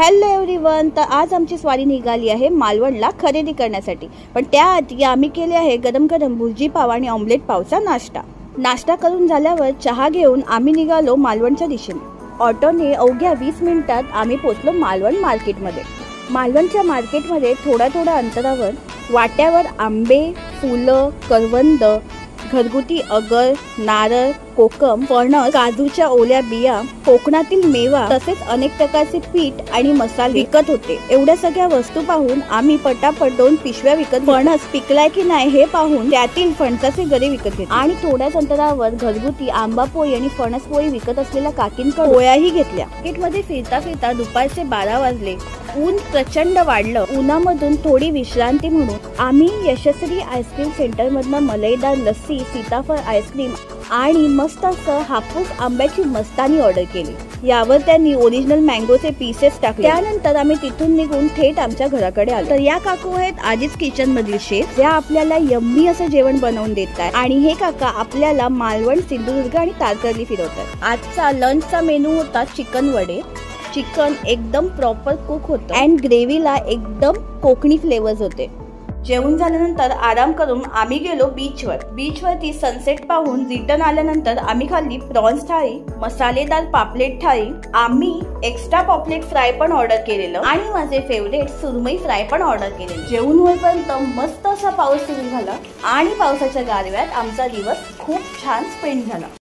Hello everyone. तर आज आमची स्वारी निघाली आहे मालवणला खरेदी करण्यासाठी। पण त्याआधी आम्ही केले आहे गरम गरम भुर्जी पाव आणि ऑमलेट पावचा नाश्ता करून झाल्यावर चहा घेऊन आम्ही निघालो मालवणच्या दिशेने। ऑटोने अवघ्या 20 मिनिटात आम्ही पोहोचलो मालवण मार्केटमध्ये। मालवणच्या मार्केटमध्ये थोड्या अंतरावर वाट्यावर आंबे, फुलं, करवंद, घरगुती अगर, नारळ, कोकम, फणस, काजूच्या ओल्या बिया, कोकणातील मेवा तसेच अनेक प्रकारचे पीठ आणि मसाले विकत होते। एवढ्या सगळ्या वस्तू पाहून आम्ही पटापट 2 पिशव्या विकत फणस पिकलाय की नाही हे पाहून त्यातील फणसाचे गरे विकत घेतले आणि थोड्याच अंतरावर घरगुती आंबा पोळी आणि फणस पोळी विकत असलेल्या काकींकडून पोळ्याही घेतल्या। मार्केटमध्ये फिरता दुपारचे 12 वाजले। ऊन प्रचंड वाढलं। उन्हामधून थोडी विश्रांती म्हणून आम्ही यशस्वी आईस्क्रीम सेंटर मधनं मलईदार लस्सी, सीताफळ आईस्क्रीम आणि मस्त असं हापूस आंब्याची मस्तानी ऑर्डर केली। यावर त्यांनी ओरिजिनल मँगोचे पीसेस टाकले। त्यानंतर आम्ही तिथून निघून थेट आमच्या घराकडे आलो। तर या काकू आहेत आधीच किचन मधील शेफ, ज्या आपल्याला यम्मी असं जेवण बनवून देत आहेत आणि हे काका आपल्याला मालवण, सिंधुदुर्ग आणि तारकर्ली फिरवतात। आजचा लंचचा मेनू होता चिकन वडे। चिकन एकदम प्रॉपर कुक होतं अँड ग्रेव्हीला एकदम कोकणी फ्लेवर्स होते। जेवण झाल्यानंतर आराम करून आम्ही गेलो बीचवरती सनसेट पाहून रिटर्न आल्यानंतर आम्ही खाल्ली प्रॉन्स थाळी, मसालेदार पापलेट थाळी, आम्ही एक्स्ट्रा पॉपलेट फ्राय पण ऑर्डर केलेलं आणि माझे फेवरेट सुरमई फ्राय पण ऑर्डर केलेलं। जेवण होईपर्यंत मस्त असा पाऊस सुरू झाला आणि पावसाच्या गारव्यात आमचा दिवस खूप छान स्पेंड झाला।